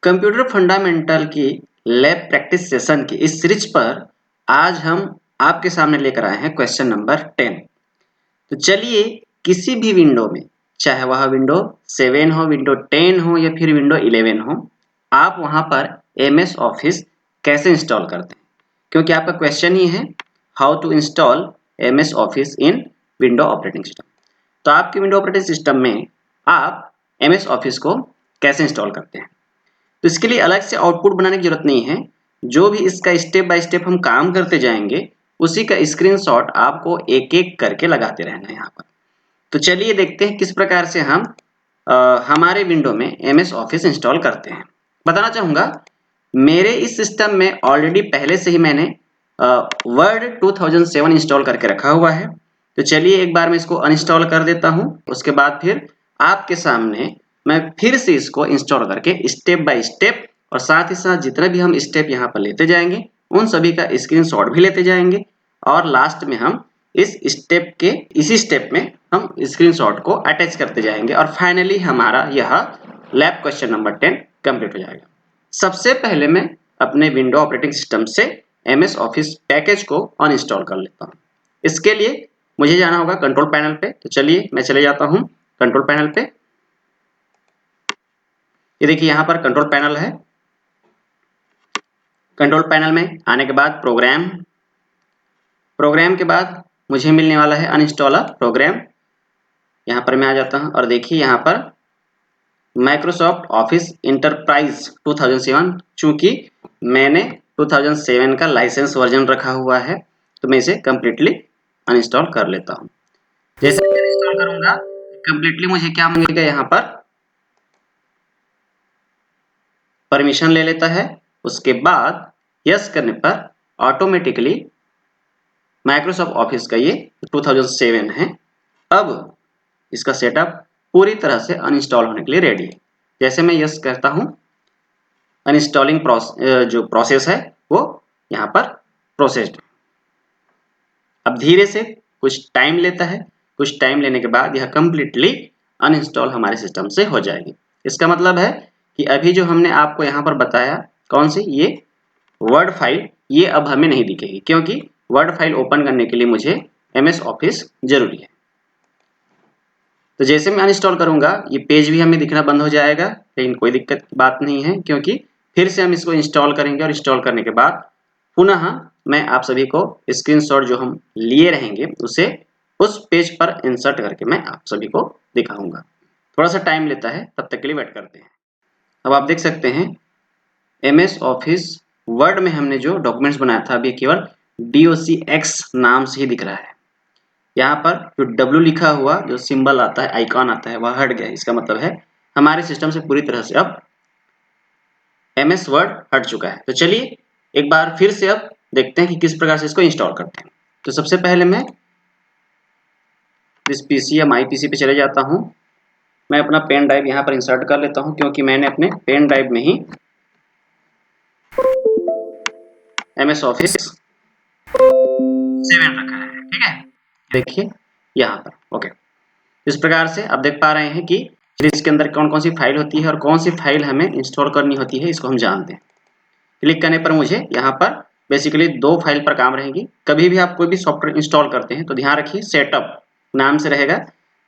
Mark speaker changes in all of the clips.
Speaker 1: Computer fundamental की lab practice session की इस सीरीज पर आज हम आपके सामने लेकर आए हैं क्वेश्चन नंबर 10। तो चलिए किसी भी विंडो में, चाहे वह विंडो 7 हो, विंडो 10 हो या फिर विंडो 11 हो, आप वहां पर एमएस ऑफिस कैसे इंस्टॉल करते हैं, क्योंकि आपका क्वेश्चन ही है how to install MS office in window operating system. तो आपके विंडो ऑपरेटिंग सिस्टम में आप एमएस ऑफिस को कैसे इंस्टॉल करते हैं। तो इसके लिए अलग से आउटपुट बनाने की जरूरत नहीं है। जो भी इसका स्टेप बाय स्टेप हम काम करते जाएंगे उसी का स्क्रीनशॉट आपको एक एक करके लगाते रहना है यहाँ पर। तो चलिए देखते हैं किस प्रकार से हम हमारे विंडो में एमएस ऑफिस इंस्टॉल करते हैं। बताना चाहूंगा मेरे इस सिस्टम में ऑलरेडी पहले से ही मैंने वर्ड 2007 इंस्टॉल करके रखा हुआ है। तो चलिए एक बार मैं इसको अनइंस्टॉल कर देता हूँ, उसके बाद फिर आपके सामने मैं फिर से इसको इंस्टॉल करके स्टेप बाय स्टेप और साथ ही साथ जितने भी हम स्टेप यहाँ पर लेते जाएंगे उन सभी का स्क्रीनशॉट भी लेते जाएंगे और लास्ट में हम इसी स्टेप में हम स्क्रीनशॉट को अटैच करते जाएंगे और फाइनली हमारा यह लैब क्वेश्चन नंबर 10 कंप्लीट हो जाएगा। सबसे पहले मैं अपने विंडो ऑपरेटिंग सिस्टम से एमएस ऑफिस पैकेज को अनइंस्टॉल कर लेता हूँ। इसके लिए मुझे जाना होगा कंट्रोल पैनल पे। तो चलिए मैं चले जाता हूँ कंट्रोल पैनल पे। ये देखिए यहाँ पर कंट्रोल पैनल है। कंट्रोल पैनल में आने के बाद प्रोग्राम के बाद मुझे मिलने वाला है अनइंस्टॉलर प्रोग्राम। यहाँ पर मैं आ जाता हूँ और देखिए यहाँ पर माइक्रोसॉफ्ट ऑफिस इंटरप्राइज 2007, चूंकि मैंने 2007 का लाइसेंस वर्जन रखा हुआ है तो मैं इसे कंप्लीटली अनइंस्टॉल कर लेता हूँ। जैसे मैं इंस्टॉल करूंगा कंप्लीटली मुझे क्या मांगेगा, यहाँ पर परमिशन ले लेता है। उसके बाद यस करने पर ऑटोमेटिकली माइक्रोसॉफ्ट ऑफिस का ये 2007 है, अब इसका सेटअप पूरी तरह से अनइंस्टॉल होने के लिए रेडी है। जैसे मैं यस करता हूं अनइंस्टॉलिंग जो प्रोसेस है वो यहाँ पर प्रोसेस्ड। अब धीरे से कुछ टाइम लेता है, कुछ टाइम लेने के बाद यह कंप्लीटली अनइंस्टॉल हमारे सिस्टम से हो जाएगी। इसका मतलब है कि अभी जो हमने आपको यहाँ पर बताया कौन सी, ये वर्ड फाइल, ये अब हमें नहीं दिखेगी क्योंकि वर्ड फाइल ओपन करने के लिए मुझे एमएस ऑफिस जरूरी है। तो जैसे मैं अनइंस्टॉल करूंगा ये पेज भी हमें दिखना बंद हो जाएगा, लेकिन कोई दिक्कत की बात नहीं है क्योंकि फिर से हम इसको इंस्टॉल करेंगे और इंस्टॉल करने के बाद पुनः मैं आप सभी को स्क्रीनशॉट जो हम लिए रहेंगे उसे उस पेज पर इंसर्ट करके मैं आप सभी को दिखाऊंगा। थोड़ा सा टाइम लेता है, तब तक के लिए वेट करते हैं। अब आप देख सकते हैं एमएस ऑफिस वर्ड में हमने जो डॉक्यूमेंट्स बनाया था अभी केवल docx नाम से ही दिख रहा है। यहाँ पर जो W लिखा हुआ जो सिंबल आता है, आइकॉन आता है, वह हट गया। इसका मतलब है हमारे सिस्टम से पूरी तरह से अब एमएस वर्ड हट चुका है। तो चलिए एक बार फिर से अब देखते हैं कि किस प्रकार से इसको इंस्टॉल करते हैं। तो सबसे पहले मैं इस पीसी या माई पीसी पे चले जाता हूँ। मैं अपना पेन ड्राइव यहाँ पर इंसर्ट कर लेता हूँ क्योंकि मैंने अपने पेन ड्राइव में ही एमएस ऑफिस 7 रखा है। ठीक है, देखिए यहाँ पर ओके। इस प्रकार से आप देख पा रहे हैं कि इसके अंदर कौन कौन सी फाइल होती है और कौन सी फाइल हमें इंस्टॉल करनी होती है, इसको हम जानते हैं। क्लिक करने पर मुझे यहाँ पर बेसिकली 2 फाइल पर काम रहेगी। कभी भी आप कोई भी सॉफ्टवेयर इंस्टॉल करते हैं तो ध्यान रखिए सेटअप नाम से रहेगा,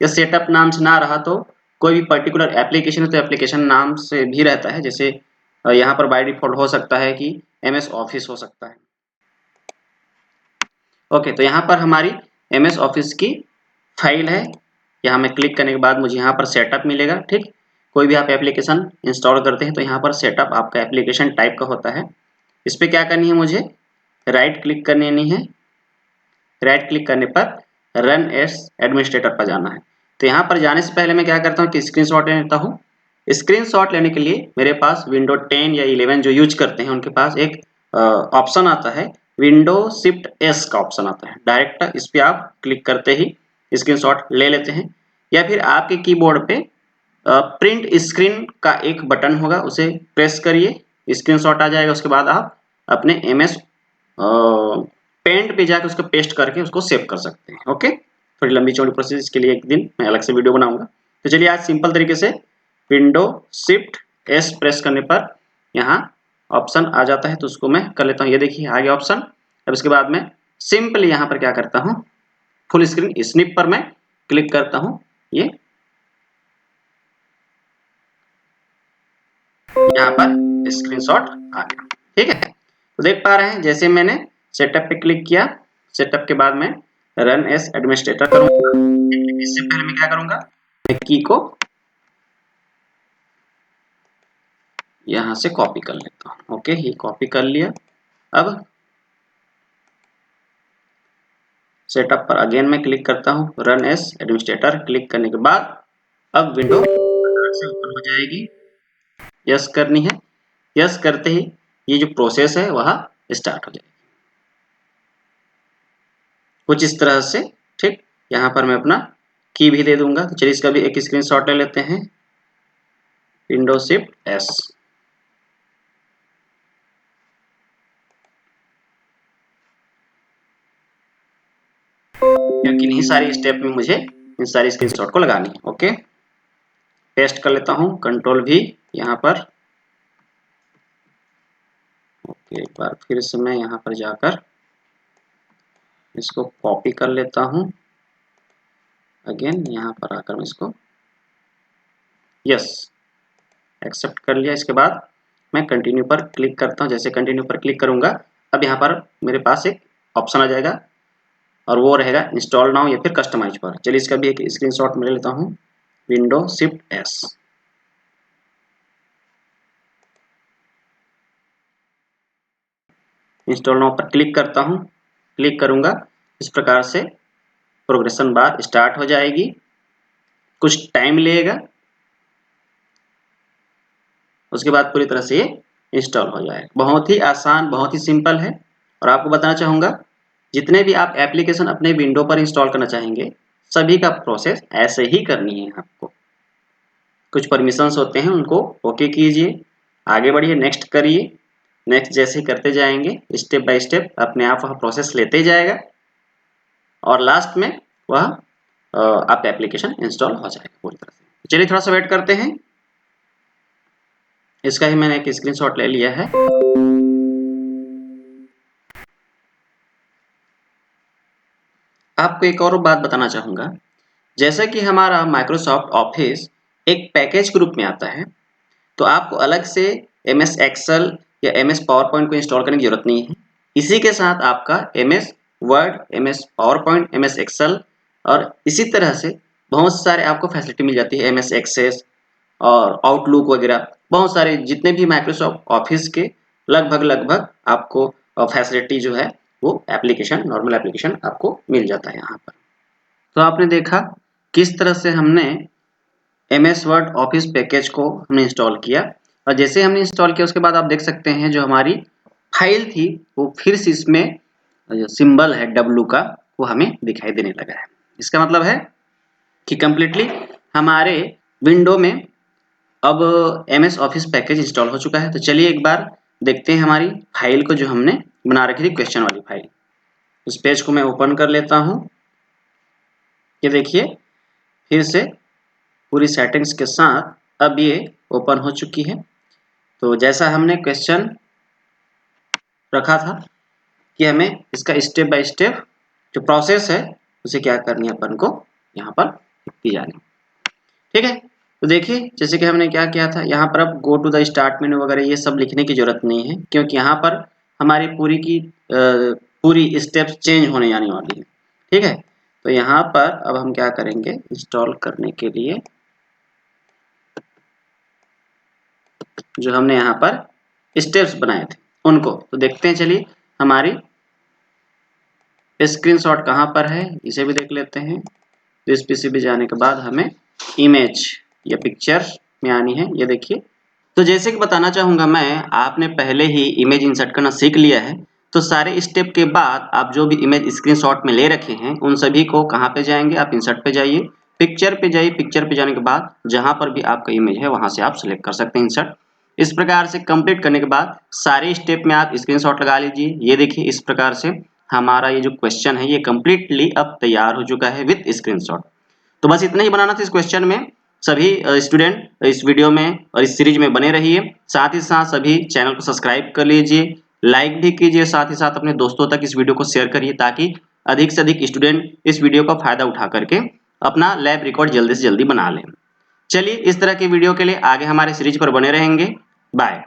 Speaker 1: या सेटअप नाम से ना रहा तो कोई भी पर्टिकुलर एप्लीकेशन है तो एप्लीकेशन नाम से भी रहता है। जैसे यहाँ पर बाय डिफॉल्ट हो सकता है कि एमएस ऑफिस हो सकता है। ओके, तो यहाँ पर हमारी एमएस ऑफिस की फाइल है। यहाँ में क्लिक करने के बाद मुझे यहाँ पर सेटअप मिलेगा। ठीक, कोई भी आप एप्लीकेशन इंस्टॉल करते हैं तो यहाँ पर सेटअप आपका एप्लीकेशन टाइप का होता है। इस पर क्या करनी है, मुझे राइट क्लिक करनी है। राइट क्लिक करने पर रन एज एडमिनिस्ट्रेटर पर जाना है। तो यहाँ पर जाने से पहले मैं क्या करता हूँ कि स्क्रीनशॉट ले लेता हूँ। स्क्रीनशॉट लेने के लिए मेरे पास विंडो 10 या 11 जो यूज करते हैं उनके पास एक ऑप्शन आता है, विंडो शिफ्ट एस का ऑप्शन आता है। डायरेक्ट इस पे आप क्लिक करते ही स्क्रीनशॉट ले लेते हैं, या फिर आपके कीबोर्ड पे प्रिंट स्क्रीन का एक बटन होगा, उसे प्रेस करिए, स्क्रीनशॉट आ जाएगा। उसके बाद आप अपने एमएस पेंट पे जाकर उसको पेस्ट करके उसको सेव कर सकते हैं। ओके, थोड़ी लंबी चौड़ी प्रोसेस, इसके लिए एक दिन मैं अलग से वीडियो बनाऊंगा। तो चलिए आज सिंपल तरीके से विंडो शिफ्ट एस प्रेस करने पर यहाँ ऑप्शन आ जाता है, तो उसको मैं कर लेता हूँ। ये देखिए आ गया ऑप्शन। अब इसके बाद में सिंपली यहाँ पर क्या करता हूँ, फुल स्क्रीन स्निप पर मैं क्लिक करता हूँ। ये यहाँ पर स्क्रीनशॉट आ गया। ठीक है, तो देख पा रहे हैं जैसे मैंने सेटअप पे क्लिक किया, सेटअप के बाद में रन एज एडमिनिस्ट्रेटर करूंगा। इससे पहले मैं क्या करूंगा, मैं की को यहां से कॉपी कर लेता हूं। ओके, ये कॉपी कर लिया। अब सेटअप पर अगेन मैं क्लिक करता हूं, रन एज एडमिनिस्ट्रेटर क्लिक करने के बाद अब विंडो से ओपन हो जाएगी। यस करनी है, यस करते ही ये जो प्रोसेस है वह स्टार्ट हो जाएगी कुछ इस तरह से। ठीक, यहाँ पर मैं अपना की भी दे दूंगा। तो चलिए इसका भी एक स्क्रीनशॉट ले लेते हैं, विंडो शिफ्ट एस। क्योंकि इन्हीं सारी स्टेप में मुझे इन सारी स्क्रीनशॉट को लगानी है। ओके, पेस्ट कर लेता हूँ, कंट्रोल भी यहाँ पर। ओके, एक बार फिर से मैं यहाँ पर जाकर इसको कॉपी कर लेता हूँ। अगेन यहाँ पर आकर मैं इसको यस एक्सेप्ट कर लिया। इसके बाद मैं कंटिन्यू पर क्लिक करता हूँ। जैसे कंटिन्यू पर क्लिक करूंगा, अब यहाँ पर मेरे पास एक ऑप्शन आ जाएगा और वो रहेगा इंस्टॉल नाउ या फिर कस्टमाइज पर। चलिए इसका भी एक स्क्रीनशॉट ले लेता हूँ, window shift S. Install now पर क्लिक करता हूँ, क्लिक करूंगा, इस प्रकार से प्रोग्रेशन बार स्टार्ट हो जाएगी। कुछ टाइम लेगा, उसके बाद पूरी तरह से ये इंस्टॉल हो जाएगा। बहुत ही आसान, बहुत ही सिंपल है। और आपको बताना चाहूँगा, जितने भी आप एप्लीकेशन अपने विंडो पर इंस्टॉल करना चाहेंगे, सभी का प्रोसेस ऐसे ही करनी है आपको। कुछ परमिशंस होते हैं, उनको ओके कीजिए, आगे बढ़िए, नेक्स्ट करिए। नेक्स्ट जैसे ही करते जाएंगे, स्टेप बाय स्टेप अपने आप वह प्रोसेस लेते जाएगा और लास्ट में वह आप एप्लीकेशन इंस्टॉल हो जाएगा पूरी तरह से। चलिए थोड़ा सा वेट करते हैं। इसका ही मैंने एक स्क्रीनशॉट ले लिया है। आपको एक और बात बताना चाहूँगा, जैसा कि हमारा माइक्रोसॉफ्ट ऑफिस एक पैकेज ग्रुप में आता है, तो आपको अलग से MS एक्सेल या MS पावर पॉइंट को इंस्टॉल करने की जरूरत नहीं है। इसी के साथ आपका MS Word, MS PowerPoint, MS Excel और इसी तरह से बहुत सारे आपको फैसिलिटी मिल जाती है, MS एक्सेस और आउटलुक वगैरह। बहुत सारे जितने भी माइक्रोसॉफ्ट ऑफिस के लगभग आपको फैसिलिटी जो है वो एप्लीकेशन, नॉर्मल एप्लीकेशन आपको मिल जाता है यहाँ पर। तो आपने देखा किस तरह से हमने MS वर्ड ऑफिस पैकेज को हमने इंस्टॉल किया, और जैसे हमने इंस्टॉल किया उसके बाद आप देख सकते हैं जो हमारी फाइल थी वो फिर से इसमें जो सिंबल है W का वो हमें दिखाई देने लगा है। इसका मतलब है कि कंप्लीटली हमारे विंडो में अब MS ऑफिस पैकेज इंस्टॉल हो चुका है। तो चलिए एक बार देखते हैं हमारी फाइल को जो हमने बना रखी थी, क्वेश्चन वाली फाइल। उस पेज को मैं ओपन कर लेता हूँ। ये देखिए फिर से पूरी सेटिंग्स के साथ अब ये ओपन हो चुकी है। तो जैसा हमने क्वेश्चन रखा था कि हमें इसका स्टेप बाय स्टेप जो प्रोसेस है उसे क्या करनी है, अपन को यहाँ पर की जानी। ठीक है, तो देखिए जैसे कि हमने क्या किया था, यहाँ पर अब go to the start menu वगैरह ये सब लिखने की जरूरत नहीं है, क्योंकि यहाँ पर हमारी पूरी स्टेप्स चेंज होने जाने वाली है। ठीक है, तो यहाँ पर अब हम क्या करेंगे, इंस्टॉल करने के लिए जो हमने यहाँ पर स्टेप्स बनाए थे उनको तो देखते हैं। चलिए हमारी स्क्रीनशॉट कहाँ पर है इसे भी देख लेते हैं। तो इस पीसीबी जाने के बाद हमें इमेज या पिक्चर में आनी है। ये देखिए, तो जैसे कि बताना चाहूँगा मैं, आपने पहले ही इमेज इंसर्ट करना सीख लिया है। तो सारे स्टेप के बाद आप जो भी इमेज स्क्रीनशॉट में ले रखे हैं उन सभी को कहाँ पे जाएंगे, आप इंसर्ट पे जाइए, पिक्चर पे जाइए। पिक्चर पे जाने के बाद जहाँ पर भी आपका इमेज है वहाँ से आप सिलेक्ट कर सकते हैं इंसर्ट। इस प्रकार से कंप्लीट करने के बाद सारे स्टेप में आप स्क्रीनशॉट लगा लीजिए। ये देखिए इस प्रकार से हमारा ये जो क्वेश्चन है ये कंप्लीटली अब तैयार हो चुका है विद स्क्रीनशॉट। तो बस इतना ही बनाना था इस क्वेश्चन में। सभी स्टूडेंट इस वीडियो में और इस सीरीज में बने रहिए। साथ ही साथ सभी चैनल को सब्सक्राइब कर लीजिए, लाइक भी कीजिए, साथ ही साथ अपने दोस्तों तक इस वीडियो को शेयर करिए ताकि अधिक से अधिक स्टूडेंट इस वीडियो का फायदा उठा करके अपना लैब रिकॉर्ड जल्दी से जल्दी बना लें। चलिए, इस तरह की वीडियो के लिए आगे हमारे सीरीज पर बने रहेंगे। बाय।